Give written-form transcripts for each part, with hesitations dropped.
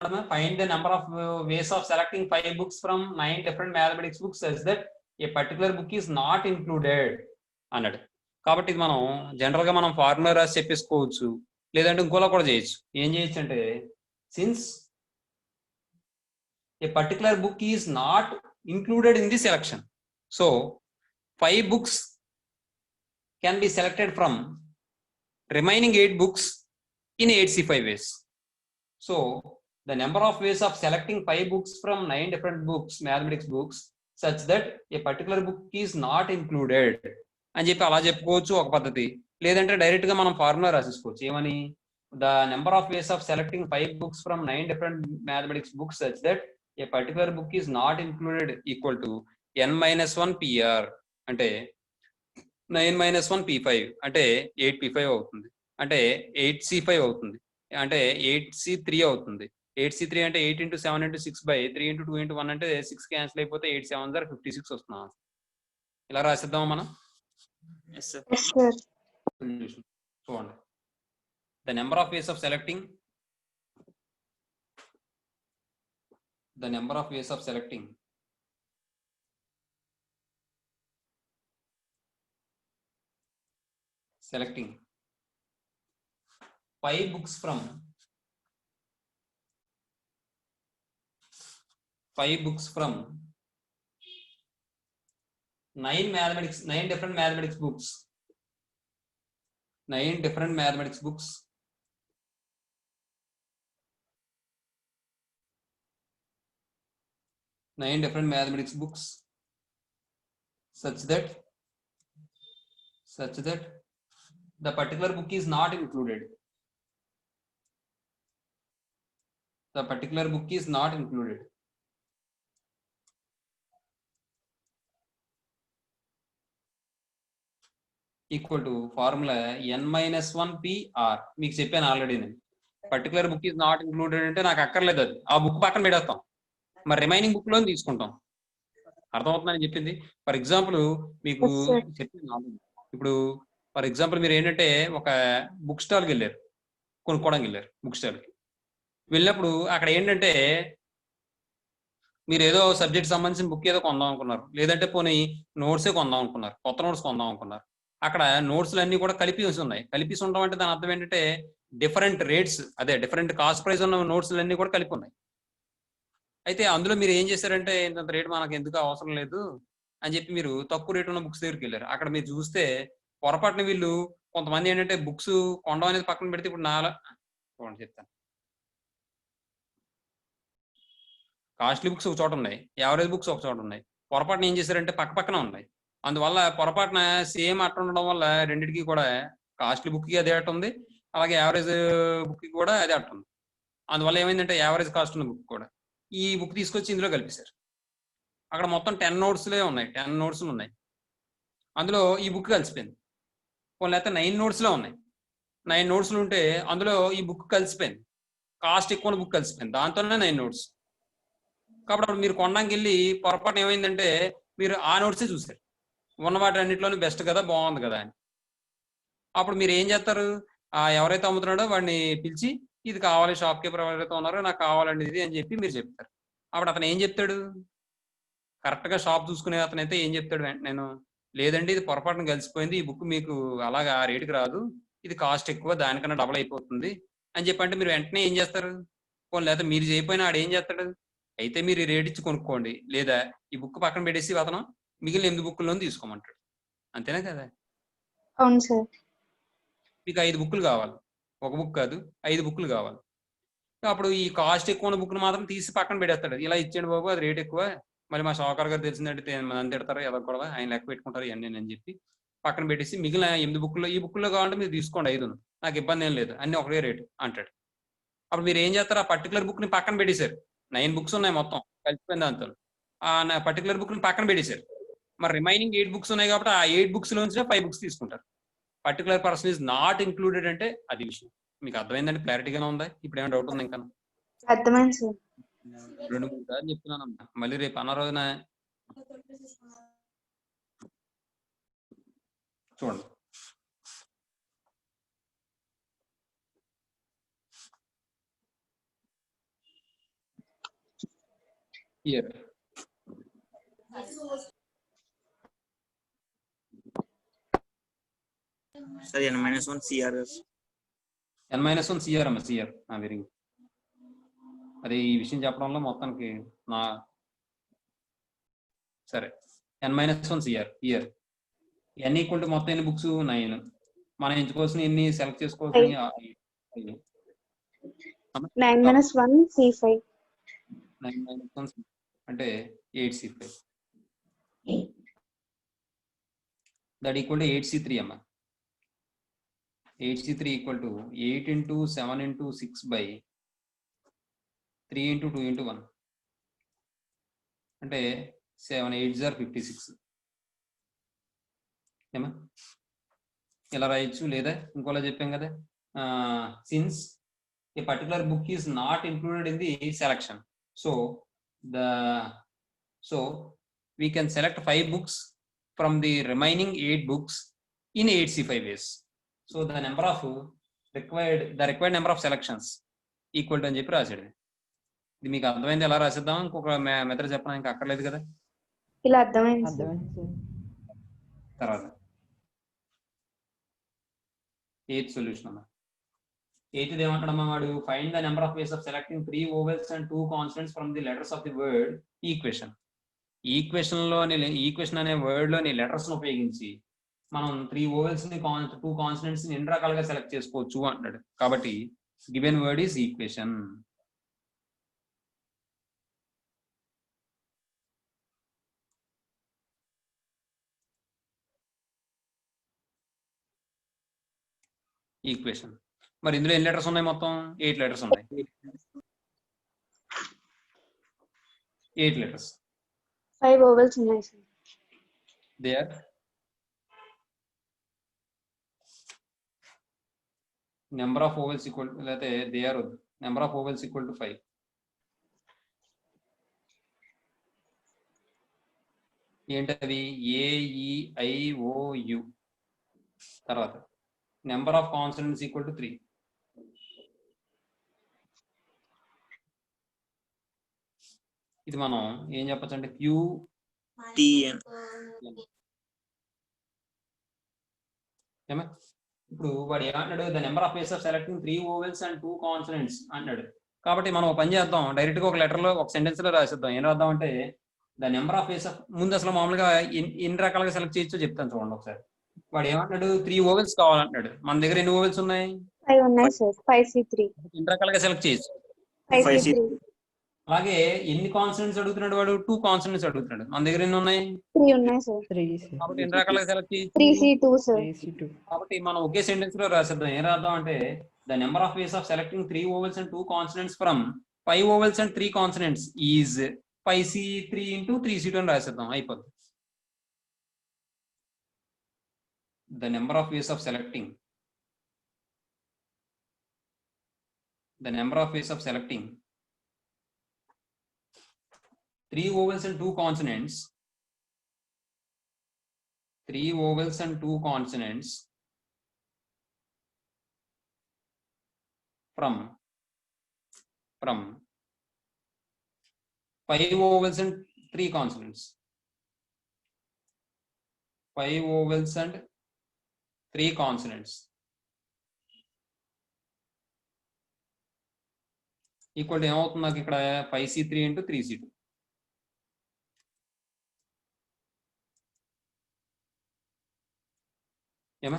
find the number of ways of selecting 5 books from 9 different mathematics books such that a particular book is not included అన్నాడు. కాబట్టి ఇది మనం general గా మనం formula రాసి చెప్పేసుకోవచ్చు, లేదంటే ఇంకోలా కూడా చేయొచ్చు. ఏం చేయొచ్చు అంటే, since a particular book is not included in the selection, so 5 books can be selected from remaining 8 books in 8C5 ways. So the number of ways of selecting 5 books from 9 different books, mathematics books, such that a particular book is not included అని చెప్పి అలా చెప్పుకోవచ్చు ఒక పద్ధతి. లేదంటే direct గా మనం formula రాసేసుకోవచ్చు. ఏమని, the number of ways of selecting 5 books from 9 different mathematics books such that a particular book is not included equal to n-1 PR అంటే 9 - 1 P5 అంటే 8P5 అవుతుంది, అంటే 8C5 అవుతుంది, అంటే 8C3 అవుతుంది. 8C3 అంటే 8 × 7 × 6 / 3 × 2 × 1 అంటే 6 క్యాన్సిల్ అయిపోతే 8 7 56 వస్తుంది. ఇలా రాసిద్దామా మనం? చూడండి, the number of ways of selecting selecting 5 books from 9 different mathematics books, 9 different mathematics books such that the particular book is not included. Equal to formula n-1 PR. మీకు చెప్పాను ఆల్రెడీ, నేను particular book is not included అంటే నాకు అక్కర్లేదు, అది ఆ book పక్కన పెడతాం, మరి రిమైనింగ్ బుక్ లో తీసుకుంటాం. అర్థమవుతుందని చెప్పింది. ఫర్ ఎగ్జాంపుల్ మీకు చెప్పింది, ఇప్పుడు ఫర్ ఎగ్జాంపుల్ మీరు ఏంటంటే ఒక బుక్ స్టాల్కి వెళ్ళారు, కొనుక్కోవడానికి వెళ్ళారు. బుక్ స్టాల్కి వెళ్ళినప్పుడు అక్కడ ఏంటంటే మీరు ఏదో సబ్జెక్ట్ సంబంధించిన బుక్ ఏదో కొందాం అనుకున్నారు, లేదంటే పోనీ నోట్సే కొందాం అనుకున్నారు, కొత్త నోట్స్ కొందాం అనుకున్నారు. అక్కడ నోట్స్లు అన్ని కూడా కలిపి ఉన్నాయి. కలిపి ఉండడం అంటే దాని అర్థం ఏంటంటే డిఫరెంట్ రేట్స్, అదే డిఫరెంట్ కాస్ట్ ప్రైస్ ఉన్న నోట్స్లు అన్ని కూడా కలిపి ఉన్నాయి. అయితే అందులో మీరు ఏం చేశారంటే, ఇంత రేట్ మనకు ఎందుకు అవసరం లేదు అని చెప్పి మీరు తక్కువ రేట్ ఉన్న బుక్స్ దగ్గరికి వెళ్ళారు. అక్కడ మీరు చూస్తే పొరపాటున వీళ్ళు కొంతమంది ఏంటంటే బుక్స్ కొనడం అనేది పక్కన పెడితే, ఇప్పుడు చూడండి చెప్తాను, కాస్ట్లీ బుక్స్ ఒక చోట ఉన్నాయి, యావరేజ్ బుక్స్ ఒక చోట ఉన్నాయి. పొరపాటున ఏం చేశారంటే పక్క పక్కన ఉన్నాయి. అందువల్ల పొరపాటున సేమ్ అట్ట ఉండడం వల్ల రెండింటికి కూడా కాస్ట్లీ బుక్కి అదే అట్ట ఉంది, అలాగే యావరేజ్ బుక్కి కూడా అదే అట్ట ఉంది. అందువల్ల ఏమైందంటే యావరేజ్ కాస్ట్ ఉన్న బుక్ కూడా ఈ బుక్ తీసుకొచ్చి ఇందులో కలిపేశారు. అక్కడ మొత్తం 10 నోట్స్లే ఉన్నాయి, 10 నోట్స్లు ఉన్నాయి. అందులో ఈ బుక్ కలిసిపోయింది. లేకపోతే 9 నోట్స్లో ఉన్నాయి, 9 నోట్స్లు ఉంటే అందులో ఈ బుక్ కలిసిపోయింది, కాస్ట్ ఎక్కువ బుక్ కలిసిపోయింది, దాంతోనే 9 నోట్స్. కాబట్టి అప్పుడు మీరు కొనడానికి వెళ్ళి పొరపాటు ఏమైందంటే మీరు ఆ నోట్సే చూసారు, ఉన్న వాటి అన్నింటిలోనే బెస్ట్ కదా, బాగుంది కదా అని. అప్పుడు మీరు ఏం చేస్తారు, ఎవరైతే అమ్ముతున్నాడో వాడిని పిలిచి ఇది కావాలి, షాప్ కీపర్ ఎవరైతే ఉన్నారో నాకు కావాలండి ఇది అని చెప్పి మీరు చెప్తారు. అప్పుడు అతను ఏం చెప్తాడు, కరెక్ట్గా షాప్ చూసుకునే అతను అయితే ఏం చెప్తాడు, నేను లేదండి ఇది పొరపాటున కలిసిపోయింది, ఈ బుక్ మీకు అలాగా ఆ రేటుకి రాదు, ఇది కాస్ట్ ఎక్కువ, దానికన్నా డబుల్ అయిపోతుంది అని చెప్పంటే మీరు వెంటనే ఏం చేస్తారు, లేదా మీరు చేయకపోయినా ఆడు ఏం చేస్తాడు, అయితే మీరు ఈ రేట్ ఇచ్చి కొనుక్కోండి, లేదా ఈ బుక్ పక్కన పెట్టేసి అతను మిగిలిన 8 బుక్కుల్లోనే తీసుకోమంటాడు. అంతేనా కదా? అవును సార్. మీకు 5 బుక్కులు కావాలి, ఒక బుక్ కాదు 5 బుక్కులు కావాలి. అప్పుడు ఈ కాస్ట్ ఎక్కువ ఉన్న బుక్ను మాత్రం తీసి పక్కన పెట్టేస్తాడు, ఇలా ఇచ్చేయండి బాబు అది రేట్ ఎక్కువ, మళ్ళీ మా షాకర్ గారు తెలిసిందంటే నన్ను తిడతారు, ఏదో కూడా ఆయన లెక్క పెట్టుకుంటారు ఇవన్నీ అని చెప్పి పక్కన పెట్టేసి మిగిలిన 8 బుక్కుల్లో ఈ బుక్కుల్లో కావాలంటే మీరు తీసుకోండి 5, నాకు ఇబ్బంది ఏం లేదు, అన్ని ఒకటే రేటు అంటాడు. అప్పుడు మీరు ఏం చేస్తారు, ఆ పర్టికులర్ బుక్ని పక్కన పెట్టేశారు. 9 బుక్స్ ఉన్నాయి మొత్తం కలిసిపోయిన దాంతో, ఆ పర్టికులర్ బుక్ని పక్కన పెట్టేశారు. మరి రిమైనింగ్ 8 బుక్స్ ఉన్నాయి కాబట్టి ఆ 8 బుక్స్ లోంచి 5 బుక్స్ తీసుకుంటారు. Particular person is not included అంటే అది విషయం. మీకు అర్థమైందండి? క్లారిటీగానే ఉందా? ఇప్పుడు ఏమైనా డౌట్ ఉంది ఇంకా? అర్థమైంది సార్. 2-3 సార్లు చెప్తున్నానమ్మా, మళ్ళీ రేపు అన్న రోజున చూడండి. here. Sir, n-1 CRS. n-1 CR అమ్మ CR. Very good. అదే ఈ విషయం చెప్పడంలో మొత్తానికి నా సరే n-1 CR year n equal to మొత్తం ఎన్ని బుక్స్ 9. మనం ఎంచుకోవాల్సిన ఎన్ని సెలెక్ట్ చేసుకోవాల్సిన 9 - 1 C5. 9 - 1 అంటే 8C5. That equal to 8C3 అమ్మ. 8C3 equal to 8 into 7 into 6 by 3 into 2 into 1 అంటే 7 8s are 56. ఏమా ఇలా రాయొచ్చు లేదా ఇంకోలా చెప్పాం కదా, since A particular book is not included in the selection, so we can select 5 books from the remaining 8 books in 8C5 ways. So the required number of selections equal to అని చెప్పి రాసాడు. ఇది మీకు అర్థమైంది? ఎలా రాసిద్దాం? ఇంకొక మెథడ్ చెప్పడం ఇంకా అక్కర్లేదు కదా. ఇలా అర్థమైంది సార్. తర్వాత 8th సొల్యూషన్ అమ్మా. 8th ఏమంటాడమ్మా వాడు, find the number of ways of selecting 3 vowels and 2 consonants from the letters of the word equation. Equation అనే వర్డ్ లోని లెటర్స్ ను ఉపయోగించి మనం 3 vowels ని 2 కాన్సనెంట్స్ ని ఎన్ని రకాలుగా సెలెక్ట్ చేసుకోవచ్చు అంటాడు. కాబట్టి given word is equation. Equation. మరి ఇందులో ఎన్ని లెటర్స్ ఉన్నాయి? మొత్తం 8 లెటర్స్ ఉన్నాయి. 8 లెటర్స్. 5 vowels ఉన్నాయి sir. They are number of vowels equal to, లేకపోతే they are number of vowels equal to 5. ఏంటది? AEIOU. తర్వాత number of consonants equal to 3. ఇది మనం ఏం చెప్పచ్చు అంటే TN. ఇప్పుడు వాడు ఏమన్నాడు, the number of ways of selecting 3 vowels and 2 consonants అన్నాడు. కాబట్టి మనం పని చేద్దాం, డైరెక్ట్ గా ఒక లెటర్ లో ఒక సెంటెన్స్ లో రాసిద్దాం. ఏం రాద్దాం అంటే the number of ways of, ముందు అసలు మామూలుగా ఎన్ని రకాలుగా సెలెక్ట్ చేయొచ్చో చెప్తాను చూడండి ఒకసారి. వాడు ఏమంటాడు, 3 vowels కావాలంటున్నాడు. మన దగ్గర ఎన్ని vowels ఉన్నాయి? 5 ఉన్నాయి సార్. 5C3. ఎన్ని రకాలుగా సెలెక్ట్ చేయొచ్చు? 5C3. అలాగే ఎన్ని కాన్సనెంట్స్ అడుగుతున్నాడు వాడు? 2 కాన్సనెంట్స్ అడుగుతున్నాడు. మన దగ్గర ఎన్ని ఉన్నాయి? 3 ఉన్నాయి సార్. కాబట్టి ఎన్ని రకాలుగా సెలెక్ట్ చేయొచ్చు? 3C2 sir. కాబట్టి మనం ఒకే సెంటెన్స్ లో రాసేద్దాం. ఏం రాద్దాం అంటే the number of ways of selecting 3 vowels and 2 consonants from 5 vowels and 3 consonants is 5C3 into 3C2 అని రాసేద్దాం. అయిపోద్ది. The number of ways of selecting 3 vowels and 2 consonants, 3 vowels and 2 consonants from 5 vowels and 3 consonants, 5 vowels and 3 consonants equal to ఏమవుతుంది నాకు ఇక్కడ 5C3 into 3C2. ఏమా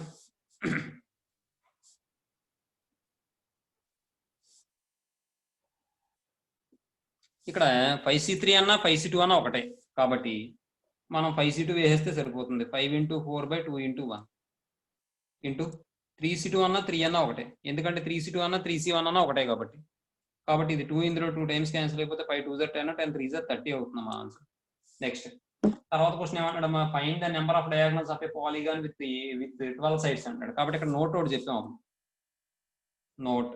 ఇక్కడ 5C3 అన్నా 5C2 అన్నా ఒకటే. కాబట్టి మనం 5C2 వేసేస్తే సరిపోతుంది. 5 into 4 by 2 into 1 into 3C2 అన్నా 3 అన్నా ఒకటే. ఎందుకంటే 3C2 అన్నా 3C1 అన్నా ఒకటే కాబట్టి. కాబట్టి ఇది 2 ఇందులో 2 టైమ్స్ క్యాన్సిల్ అయిపోతే 5 2s are 10, 10 3s are 30 అవుతుంది మా ఆన్సర్. నెక్స్ట్ తర్వాత క్వశ్చన్ ఏమంటాడమ్మా, find the number of diagonals of a polygon with 12 sides అంటాడు. కాబట్టి ఇక్కడ నోట్ ఒకటి చెప్తాం. Note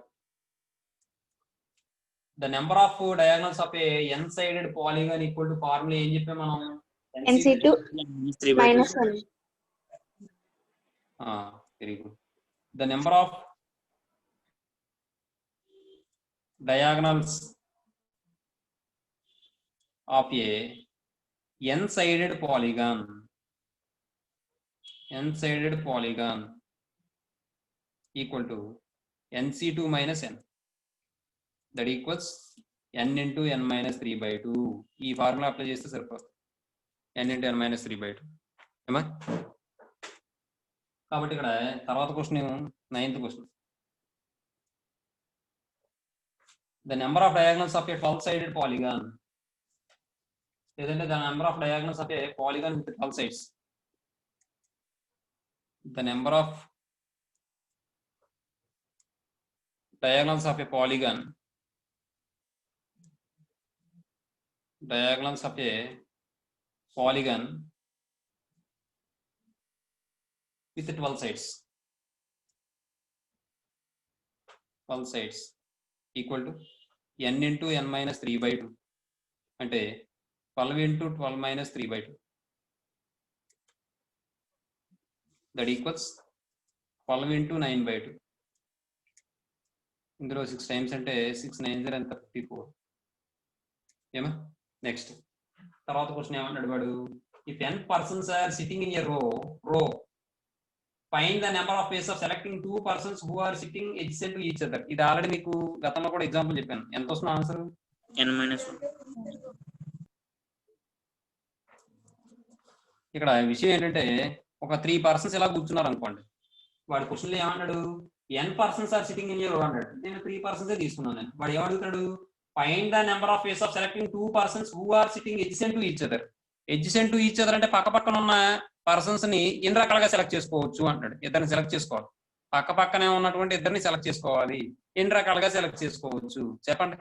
the number of diagonals of a n sided polygon equal to formula ఏం చెప్పాం మనం? NC2 minus 1. Very good. The number of diagonals of a n-sided polygon equal to nc2 minus n, that equals n into n minus 3/2. ఈ formula apply చేస్తే సరిపోతుంది, n into n minus 3/2. ఏమా? కాబట్టి ఇక్కడ తర్వాత question 9th question. The number of diagonals of a 12-sided polygon, లేదంటే the number of diagonals of a polygon with 12 sides. The number of diagonals of a polygon with 12 sides. 12 sides equal to n into n minus 3/2. అంటే 12 into 12 minus 3/2. That equals 12 into 9/2. ఇందులో 6 times అంటే 6 9s are 34. ఏమా? Next తర్వాత question ఏమన్నాడు వాడు? If n persons are sitting in a row, find the number of ways of selecting 2 persons who are sitting adjacent to each other. ఇది already మీకు గతంలో కూడా ఎగ్జాంపుల్ చెప్పాను. ఎంత వస్తుంది ఆన్సర్? n minus 1. ఇక్కడ విషయం ఏంటంటే ఒక 3 persons ఇలా కూర్చున్నారు అనుకోండి. వాడు క్వశ్చన్లో ఏమన్నాడు? n persons are sitting in a row అన్నాడు. నేను 3 persons తీసుకున్నాను నేను. వాడు ఏమడుగుతాడు? Find the number of ways of selecting 2 persons who are sitting adjacent to each other. Adjacent to each other అంటే పక్క పక్కన ఉన్న పర్సన్స్ ని ఎన్ని రకాలుగా సెలెక్ట్ చేసుకోవచ్చు అంటాడు. ఇద్దరిని సెలెక్ట్ చేసుకోవాలి. పక్క పక్కనే ఉన్నటువంటి ఇద్దరిని సెలెక్ట్ చేసుకోవాలి. ఎన్ని రకాలుగా సెలెక్ట్ చేసుకోవచ్చు చెప్పండి.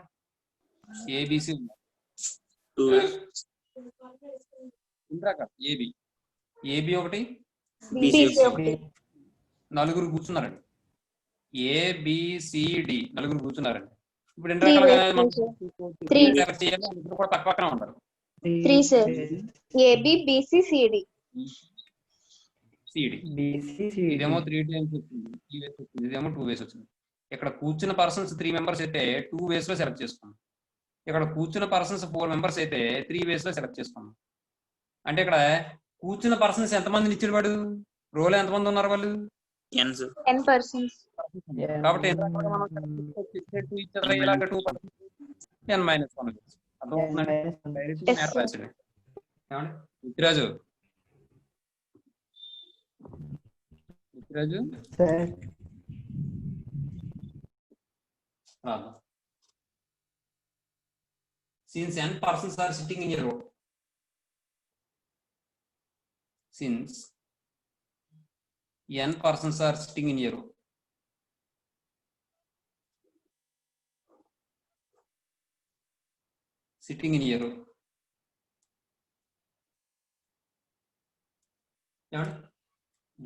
ఏబిసి 2 ఎన్ని రకాలు? ఏబి ఒకటి, BC ఒకటి. నలుగురు కూర్చున్నారండి. ఏబిసిడి నలుగురు కూర్చున్నారండి. ఇప్పుడు ఎన్ని రకాలుగా సెలెక్ట్ చేయాలి? ఇద్దరు కూడా పక్క పక్కన ఉంటారు. 3 sir. AB BC CD. ఇదేమో 3 times వచ్చింది, ఇదేమో 2 ways వచ్చింది. ఇక్కడ కూర్చున్న పర్సన్స్ 3 members అయితే 2 ways లో సెలెక్ట్ చేసుకున్నాం. ఇక్కడ కూర్చున్న పర్సన్స్ 4 members అయితే 3 ways లో సెలెక్ట్ చేసుకున్నాం. అంటే ఇక్కడ కూర్చున్న పర్సన్స్ ఎంతమందిని ఇచ్చాడు వాడు? రోలో ఎంతమంది ఉన్నారు వాళ్ళు? n sir. 10 persons. కాబట్టి n minus 1 అర్థమవుతుందండి? మిత్రాజు since n persons are sitting in a row, since n persons are sitting in a row,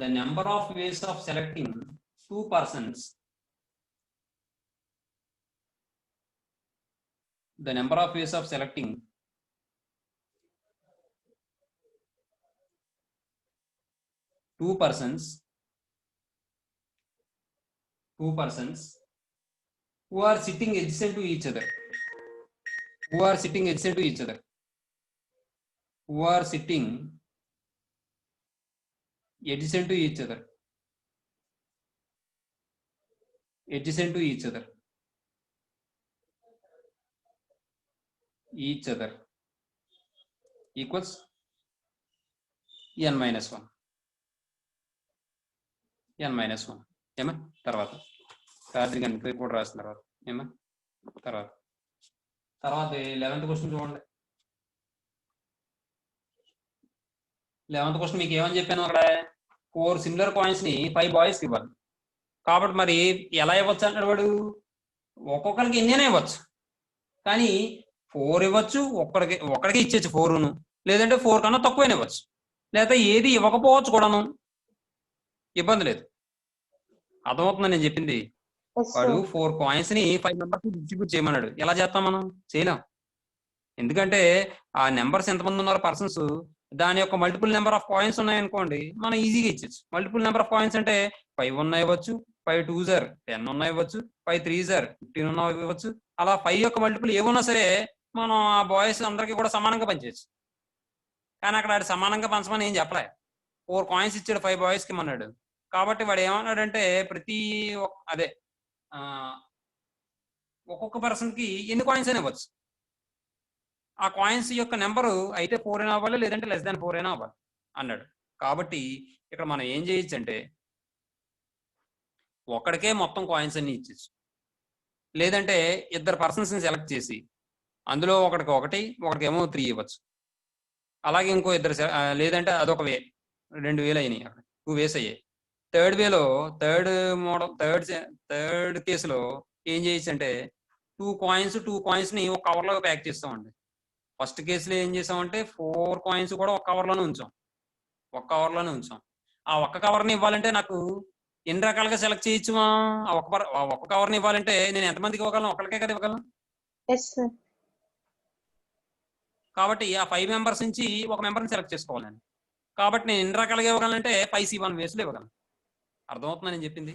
the number of ways of selecting 2 persons, the number of ways of selecting 2 persons who are sitting adjacent to each other, who are sitting adjacent to each other, who are sitting adjacent to each other, adjacent to each other, each other equals n minus 1, n minus 1. ఏమా? తర్వాత రాత్రికి అన్ని report రాసిన తర్వాత ఏమా? తర్వాత 11th question చూడండి. 11th question మీకు ఏమని చెప్పాను? అక్కడ 4 సిమిలర్ కాయిన్స్ ని 5 బాయ్స్ కి ఇవ్వాలి. కాబట్టి మరి ఎలా ఇవ్వచ్చు అన్నాడు వాడు? ఒక్కొక్కరికి ఎన్నైనా ఇవ్వచ్చు, కానీ 4 ఇవ్వచ్చు, ఒక్కడికి ఇచ్చేచ్చు 4ను, లేదంటే 4 కన్నా తక్కువైనా ఇవ్వచ్చు, లేకపోతే ఏది ఇవ్వకపోవచ్చు కూడాను, ఇబ్బంది లేదు. అర్థమవుతుందని నేను చెప్పింది? వాడు 4 కాయిన్స్ ని 5 మెంబర్స్ డిస్ట్రిబ్యూట్ చేయమన్నాడు. ఎలా చేస్తాం మనం? చేయలేం. ఎందుకంటే ఆ నెంబర్స్ ఎంతమంది ఉన్నారు పర్సన్స్, దాని యొక్క మల్టిపుల్ నెంబర్ ఆఫ్ కాయిన్స్ ఉన్నాయనుకోండి, మనం ఈజీగా ఇచ్చచ్చు. మల్టిపుల్ నెంబర్ ఆఫ్ కాయిన్స్ అంటే 5 ఉన్నాయి ఇవ్వచ్చు, 5 2s are 10 ఉన్నాయి ఇవ్వచ్చు, 5 3s are 15 ఉన్నాయి ఇవ్వచ్చు. అలా 5 యొక్క మల్టిపుల్ ఏమున్నా సరే మనం ఆ బాయ్స్ అందరికీ కూడా సమానంగా పంచేయచ్చు. కానీ అక్కడ ఆడు సమానంగా పంచమని ఏం చెప్పలే. 4 కాయిన్స్ ఇచ్చాడు 5 బాయ్స్‌కి ఇమ్మన్నాడు. కాబట్టి వాడు ఏమన్నాడంటే ప్రతి అదే ఒక్కొక్క పర్సన్‌కి ఎన్ని కాయిన్స్ అయినా ఇవ్వచ్చు. ఆ కాయిన్స్ యొక్క నెంబరు అయితే 4 అయినా అవ్వాలి, లేదంటే లెస్ దాన్ 4 అయినా అవ్వాలి అన్నాడు. కాబట్టి ఇక్కడ మనం ఏం చేయొచ్చు అంటే ఒక్కడికే మొత్తం కాయిన్స్ అన్ని ఇచ్చేచ్చు. లేదంటే ఇద్దరు పర్సన్స్‌ని సెలెక్ట్ చేసి అందులో ఒకడికి 1, ఒకడికేమో 3 ఇవ్వచ్చు. అలాగే ఇంకో ఇద్దరు లేదంటే అదొక వే. 2 వేలు అయినాయి అక్కడ. 2 వేస్ అయ్యాయి. థర్డ్ వేలో థర్డ్ కేసులో ఏం చేయొచ్చంటే 2 కాయిన్స్‌ని ఒక కవర్‌లో ప్యాక్ చేస్తామండి. ఫస్ట్ కేసులో ఏం చేసామంటే 4 కాయిన్స్ కూడా ఒక కవర్‌లోనే ఉంచాం. ఒక కవర్‌లోనే ఉంచాం. ఆ ఒక్క కవర్‌ని ఇవ్వాలంటే నాకు ఎన్ని రకాలుగా సెలెక్ట్ చేయొచ్చు మనం? ఆ ఒక్క కవర్‌ని ఇవ్వాలంటే నేను ఎంతమందికి ఇవ్వగలను? ఒకళ్ళకే కదా ఇవ్వగలను. Yes sir. కాబట్టి ఆ 5 మెంబర్స్ నుంచి ఒక మెంబర్‌ని సెలెక్ట్ చేసుకోవాలి నేను. కాబట్టి నేను ఎన్ని రకాలుగా ఇవ్వగలనంటే 5C1 వేస్‌లో ఇవ్వగలను. అర్థమవుతుందా నేను చెప్పింది?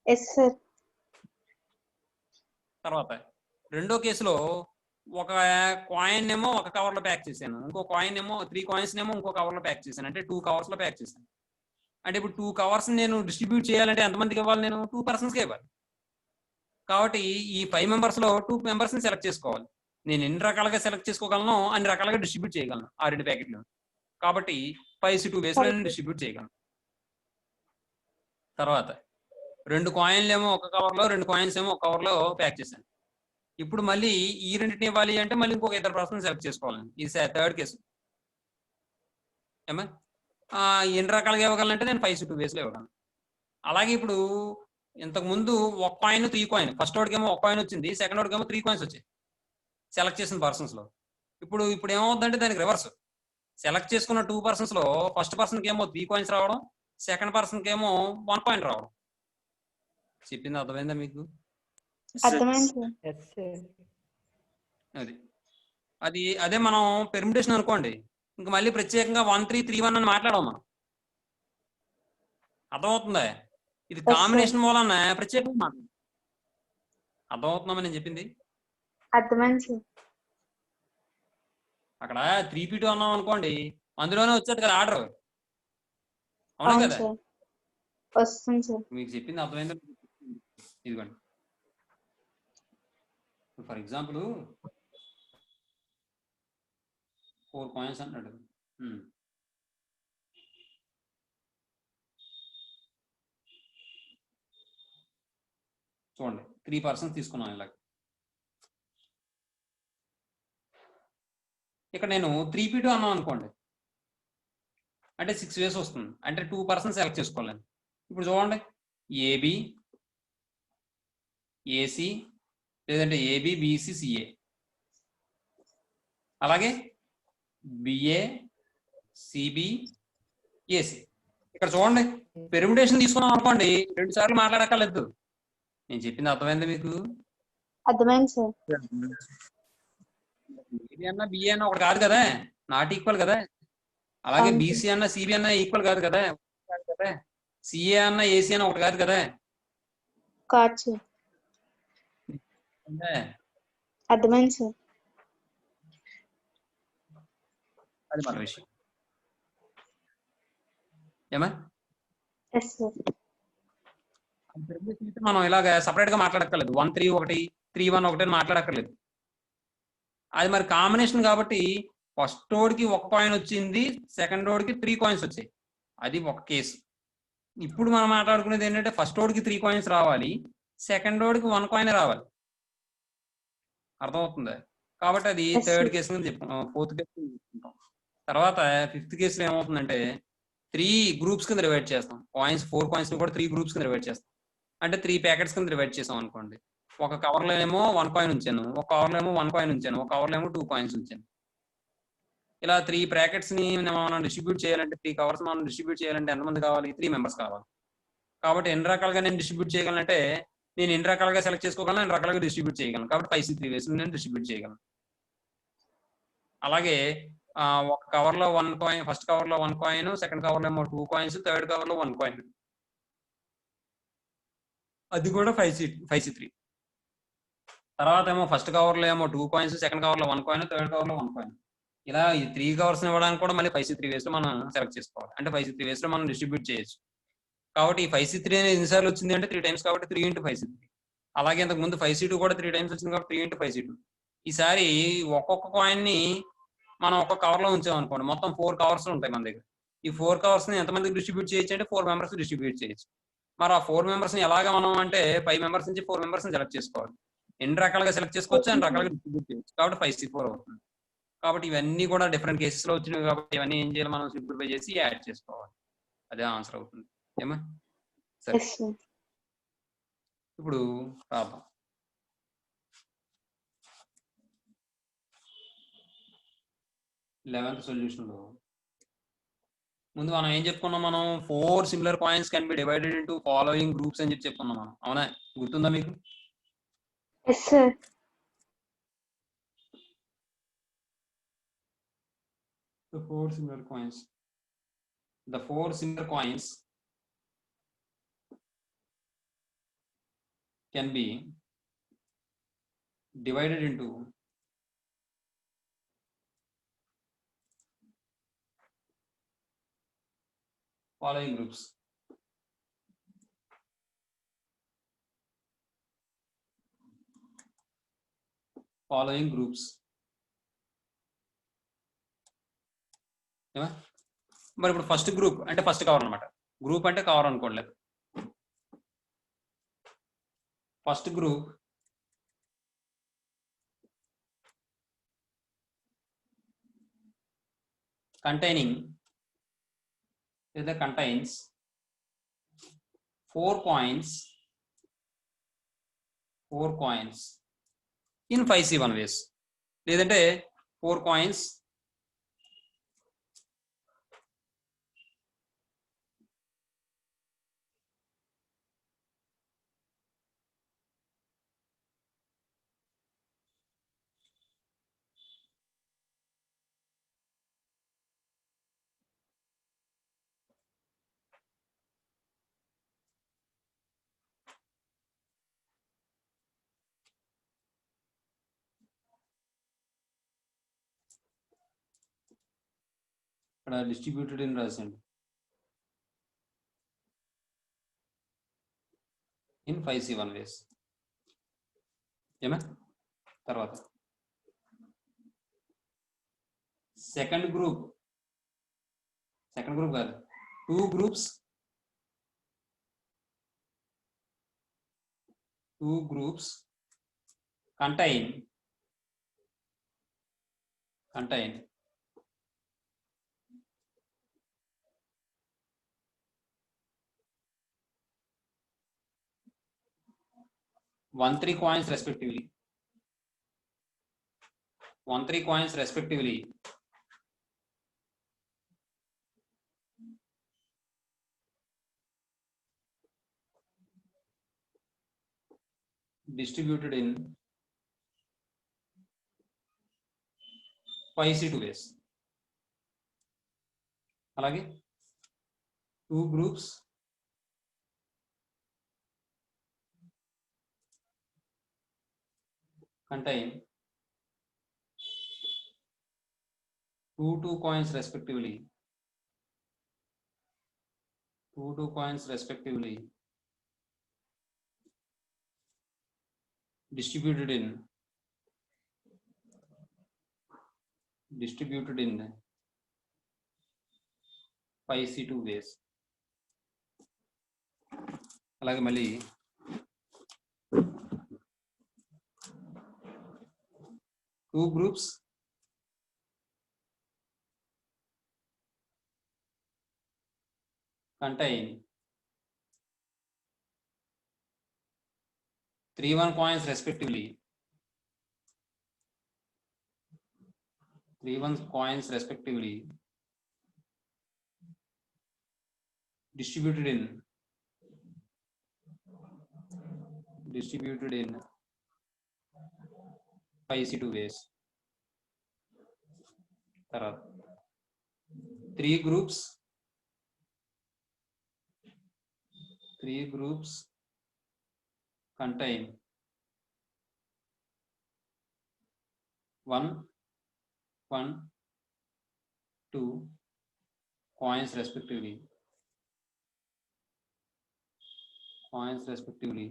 Yes sir. తర్వాత రెండో కేసులో ఒక కాయిన్ ఏమో ఒక కవర్‌లో ప్యాక్ చేశాను. ఇంకో కాయిన్ ఏమో 3 కాయిన్స్ ఏమో ఇంకో కవర్‌లో ప్యాక్ చేశాను. అంటే 2 కవర్స్‌లో ప్యాక్ చేశాను. అంటే ఇప్పుడు 2 కవర్స్ నేను డిస్ట్రిబ్యూట్ చేయాలంటే ఎంతమందికి ఇవ్వాలి నేను? 2 పర్సన్స్‌కే ఇవ్వాలి. కాబట్టి ఈ 5 మెంబర్స్‌లో 2 మెంబర్స్‌ని సెలెక్ట్ చేసుకోవాలి. నేను ఎన్ని రకాలుగా సెలెక్ట్ చేసుకోగలనో అన్ని రకాలుగా డిస్ట్రిబ్యూట్ చేయగలను ఆ 2 ప్యాకెట్లు. కాబట్టి 5C2 వేస్‌లో నేను డిస్ట్రిబ్యూట్ చేయగలను. తర్వాత 2 కాయిన్‌లేమో ఒక కవర్‌లో, 2 కాయిన్స్ ఏమో ఒక కవర్‌లో ప్యాక్ చేశాను. ఇప్పుడు మళ్ళీ ఈ రెండిటిని ఇవ్వాలి అంటే మళ్ళీ ఇంకొక ఇద్దరు పర్సన్ సెలెక్ట్ చేసుకోవాలండి. ఇది థర్డ్ కేసు. ఏమా ఎన్ని రకాలుగా ఇవ్వగలనంటే నేను 5C2 వేస్‌లో ఇవ్వగలను. అలాగే ఇప్పుడు ఇంతకు ముందు ఒక కాయిన్ 3 కాయిన్ ఫస్ట్ వాడికేమో ఒక కాయిన్ వచ్చింది. సెకండ్ వాడికేమో 3 కాయిన్స్ వచ్చాయి. సెలెక్ట్ చేసిన పర్సన్స్‌లో. ఇప్పుడు ఏమవుతుందంటే దానికి రివర్స్. సెలెక్ట్ చేసుకున్న 2 పర్సన్స్‌లో ఫస్ట్ పర్సన్‌కి ఏమో 3 కాయిన్స్ రావడం, సెకండ్ పర్సన్‌కి ఏమో 1 కాయిన్ రావడం. చెప్పింది అర్థమైందా మీకు? అర్థమైంది సార్. Yes sir. అదే మనం పెర్మిటేషన్ అనుకోండి. ఇంక మళ్ళీ ప్రత్యేకంగా 1 3 3 1 అని మాట్లాడము మనం. అర్థమవుతుందా? ఇది Yes, sir. కాంబినేషన్ మూలన ప్రత్యేకంగా మాట్లాడము. అర్థమవుతుందా నేను చెప్పింది? అర్థమైంది సార్. అక్కడ 3P2 అన్నాం అనుకోండి, అందులోనే వచ్చేది కదా ఆర్డర్. అవునా అవును కదా? సార్. వస్తుంది సార్. మీకు చెప్పింది అర్థమైందా? ఇదిగోండి. ఫర్ ఎగ్జాంపుల్ 4 కాయిన్స్ అన్నాడు. చూడండి 3 పర్సన్స్ తీసుకున్నాం ఇలా. ఇక్కడ నేను 3P2 అన్నాం అనుకోండి, అంటే 6 వేస్ వస్తుంది. అంటే 2 పర్సన్స్ సెలెక్ట్ చేసుకోవాలి. ఇప్పుడు చూడండి ఏబి, ఏసి, లేదంటే ఏబి, బిసి, సిఏ, అలాగే బిఏ, సిబి, ఏసి. ఇక్కడ చూడండి పెర్మిటేషన్ తీసుకున్నాం అనుకోండి 2 సార్లు మాట్లాడక్కర్లేదు. నేను చెప్పింది అర్థమైంది మీకు? అర్థమైంది సార్. ఏబి అన్న బిఏ అన్న ఒకటి కాదు కదా, నాట్ ఈక్వల్ కదా. అలాగే అవును. బీసీ అన్న సిబి అన్న ఈక్వల్ కాదు కదా, సిఏ అన్న ఏసీ అన్న ఒకటి కాదు కదా. కాదు సార్. అంటే అర్థమైంది సార్. అది మన విషయం. ఏమా ఎస్ సార్. మనం ఇలాగ సపరేట్ గా మాట్లాడక్కర్లేదు. 1 3 1 3 1 1 అని మాట్లాడక్కర్లేదు. అది మరి కాంబినేషన్ కాబట్టి ఫస్ట్ రోడ్కి 1 కాయిన్ వచ్చింది, సెకండ్ రోడ్కి 3 కాయిన్స్ వచ్చాయి. అది ఒక కేసు. ఇప్పుడు మనం మాట్లాడుకునేది ఏంటంటే ఫస్ట్ రోడ్కి 3 కాయిన్స్ రావాలి, సెకండ్ రోడ్కి 1 కాయిన్ రావాలి. అర్థమవుతుందా? కాబట్టి అది Yes, థర్డ్ sir. కేసు నుంచి చెప్పుకుంటాం. ఫోర్త్ కేసు నుంచి చెప్పుకుంటాం. తర్వాత ఫిఫ్త్ కేసులో ఏమవుతుందంటే 3 గ్రూప్స్ కింద డివైడ్ చేస్తాం. 4 కాయిన్స్ కూడా 3 గ్రూప్స్ కింద డివైడ్ చేస్తాం. అంటే 3 ప్యాకెట్స్ కింద డివైడ్ చేసాం అనుకోండి. ఒక కవర్లో ఏమో 1 కాయిన్ ఉంచాను, ఒక కవర్లో ఏమో 1 కాయిన్ ఉంచాను, ఒక కవర్లో ఏమో 2 కాయిన్స్ ఉంచాను. ఇలా 3 ప్యాకెట్స్ ని మనం డిస్ట్రిబ్యూట్ చేయాలంటే 3 కవర్స్ మనం డిస్ట్రిబ్యూట్ చేయాలంటే ఎంతమంది కావాలి? 3 మెంబర్స్ కావాలి. కాబట్టి ఎన్ని రకాలుగా నేను డిస్ట్రిబ్యూట్ చేయగలనంటే నేను ఎన్ని రకాలుగా సెలెక్ట్ చేసుకోగలను, ఎన్ని రకాలుగా డిస్ట్రిబ్యూట్ చేయగలను. కాబట్టి 5C3 వేసి నేను డిస్ట్రిబ్యూట్ చేయగలను. అలాగే ఒక కవర్ లో 1 కాయిన్, ఫస్ట్ కవర్ లో 1 కాయిన్, సెకండ్ కవర్ లో ఏమో 2 కాయిన్స్, థర్డ్ కవర్ లో 1 కాయిన్. అది కూడా 5C3. తర్వాత ఏమో ఫస్ట్ కవర్ లో ఏమో 2 కాయిన్స్, సెకండ్ కవర్ లో 1 కాయిన్, థర్డ్ కవర్ లో 1 కాయిన్. ఇలా ఈ 3 కవర్స్ ఇవ్వడానికి కూడా మళ్ళీ 5C3 వేస్ లో మనం సెలెక్ట్ చేసుకోవాలి. అంటే 5C3 వేస్ లో మనం డిస్ట్రిబ్యూట్ చేయొచ్చు. కాబట్టి ఈ 5C3 అనేది ఎన్నిసార్లు వచ్చింది అంటే 3 టైమ్స్, కాబట్టి 3 × 5C3. అలాగే ఇంతకు ముందు 5C2 కూడా 3 టైమ్స్ వచ్చింది కాబట్టి 3 × 5C2. ఈసారి ఒక్కొక్క కాయిన్ ని మనం ఒక్కొక్క కవర్ లో ఉంచామనుకోండి, మొత్తం 4 కవర్స్ ఉంటాయి మన దగ్గర. ఈ 4 కవర్స్ ని ఎంతమందికి డిస్ట్రిబ్యూట్ చేయొచ్చు అంటే 4 మెంబర్స్ డిస్ట్రిబ్యూట్ చేయొచ్చు. మరి ఆ 4 మెంబర్స్ ని ఎలాగా మనం అంటే 5 మెంబర్స్ నుంచి 4 మెంబర్స్ ని సెలెక్ట్ చేసుకోవాలి. ఎన్ని రకాలుగా సెలెక్ట్ చేసుకోవచ్చు, అన్ని రకాలుగా డిస్ట్రిబ్యూట్ చేయొచ్చు. కాబట్టి 5C4 అవుతుంది. కాబట్టి ఇవన్నీ కూడా డిఫరెంట్ కేసెస్ లో వచ్చినవి కాబట్టి ఇవన్నీ ఏం చేయాలి, మనం సింప్లిఫై చేసి యాడ్ చేసుకోవాలి. అదే ఆన్సర్ అవుతుంది. ఏమా సరే, Yes, sir. ఇప్పుడు రాద్దాం. లెవెన్త్ సొల్యూషన్ లో ముందు మనం ఏం చెప్పుకున్నాం, మనం 4 similar coins can be divided into following groups అని చెప్పి చెప్పుకున్నాం మనం. అవునా, గుర్తుందా మీకు? Yes, sir. The four similar coins. The 4 similar coins can be divided into following groups. Following groups. మరి ఇప్పుడు ఫస్ట్ గ్రూప్ అంటే ఫస్ట్ కవర్ అనమాట. గ్రూప్ అంటే కవర్ అనుకోలేదు. First group containing contains 4 coins in 5C1 ways. లేదంటే 4 coins ఇక్కడ distributed in రాసండి in 5C1 ways. ఏమా తర్వాత సెకండ్ గ్రూప్ కాదు, 2 groups contain 1-3 coins respectively. 1-3 coins respectively distributed in 5C2 ways. అలాగే 2 groups contain 2 coins respectively. 2 coins respectively distributed in 5C2 ways. అలాగే మళ్ళీ 2 groups contain 3-1 coins respectively. 3-1 coins respectively distributed in 5C2 ways. తర్వాత 3 groups contain 1 1 2 coins respectively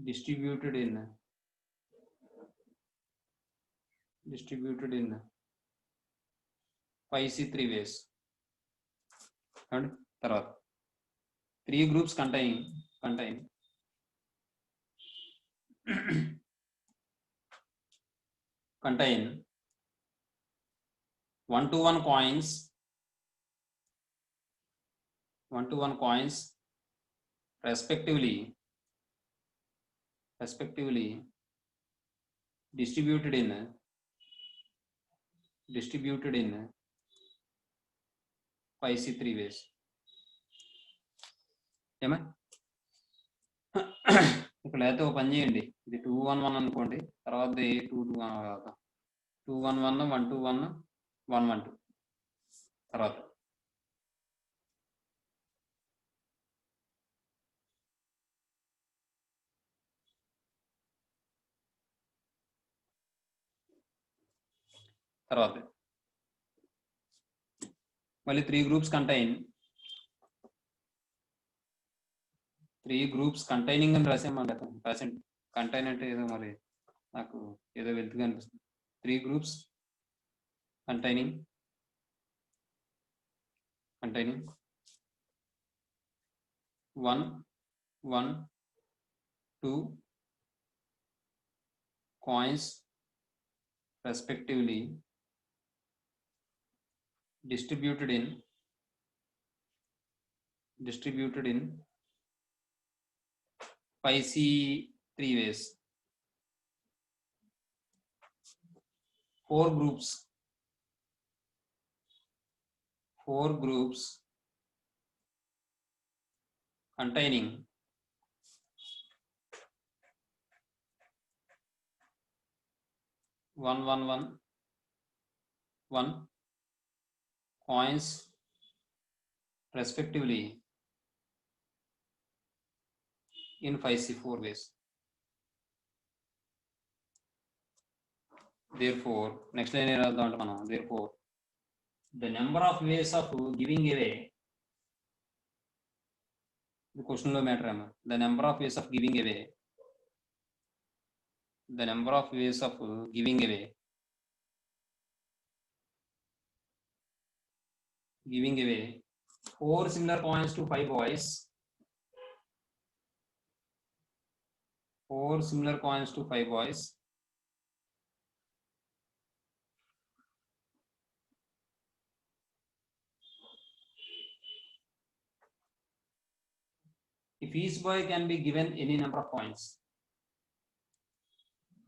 distributed in 5C3 ways. And తర్వాత 3 groups contain 1-to-1 coins respectively distributed in 5C3 ways. ఏమా ఇక్కడ అయితే ఒక పని చేయండి, ఇది 2-1-1 అనుకోండి, తర్వాత 2-2-1 2-1-1 1-2-1 1-1-2 తర్వాత మళ్ళీ 3 groups containing అని రాసామండి. కంటైన్ అంటే ఏదో మరి నాకు ఏదో వెళ్తుగా అనిపిస్తుంది. 3 groups containing 1-1-2 coins respectively distributed in 5C3 ways. 4 groups containing 1-1-1 coins respectively in 5C4 ways. Therefore, next line ఏరాద్దాం అంటే మనం therefore the number of ways of giving away, the question లో matter ఏమో, the number of ways of giving away 4 similar coins to 5 boys. 4 similar coins to 5 boys if each boy can be given any number of coins.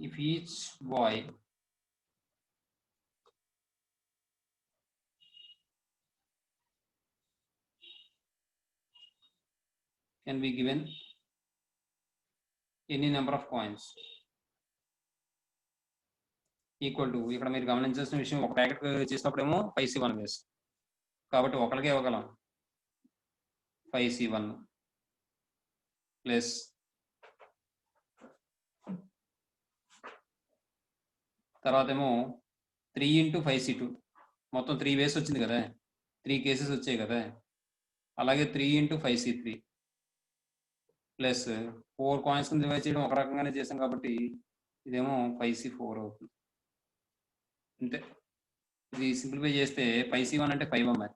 If each boy can be given any number of coins equal to, ఇక్కడ మీరు గమనించాల్సిన విషయం, ఒక packet చేసినప్పుడేమో 5C1 వేస్, కాబట్టి ఒకరికే ఇవ్వగలం 5C1 plus తర్వాత ఏమో 3 into 5C2, మొత్తం 3 వేస్ వచ్చింది కదా, 3 కేసెస్ వచ్చాయి కదా, అలాగే 3 into 5C3 ప్లస్ 4 కాయిన్స్ కింద డివైడ్ చేయడం ఒక రకంగానే చేసాం కాబట్టి ఇదేమో 5C4 అవుతుంది. అంతే, ఇది సింప్లిఫై చేస్తే 5C1 అంటే 5 అమ్మాయి,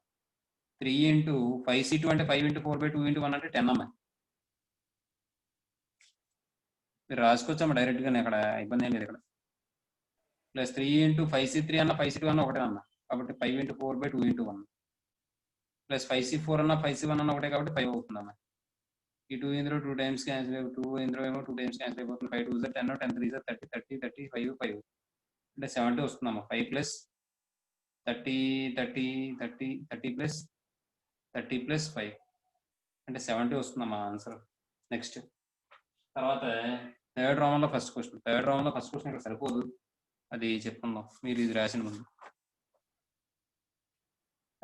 3 into 5C2 అంటే 5 into 4/2 into 1 అంటే 10 అమ్మాయి. మీరు రాసుకోవచ్చమ్మా డైరెక్ట్గానే, ఇక్కడ ఇబ్బంది ఏం లేదు ఇక్కడ. ప్లస్ 3 into 5C3 అన్న 5C2 అన్న ఒకటే అన్న, కాబట్టి 5 into 4/2 into 1 ప్లస్ 5C4 అన్న 5C1 అన్న ఒకటే కాబట్టి 5 అవుతుంది అమ్మాయి. ఈ 2 ఇందులో 2 టైమ్స్ క్యాన్సిల్, 2 ఇందులో ఏమో 2 టైమ్స్ క్యాన్సిల్ అయిపోతుంది. 5 2 10, 10 3 30, 30 30 5 5 అంటే 70 వస్తుందమ్మా. 5 ప్లస్ 30 30 30 30 ప్లస్ 30 ప్లస్ 5 అంటే 70 వస్తుందమ్మా ఆన్సర్. నెక్స్ట్ తర్వాత థర్డ్ రౌండ్ లో ఫస్ట్ క్వశ్చన్ ఇక్కడ సరిపోదు, అది చెప్పుకుందాం. మీరు ఇది రాసిన ముందు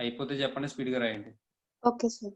అయిపోతే చెప్పండి, స్పీడ్గా రాయండి. Okay sir.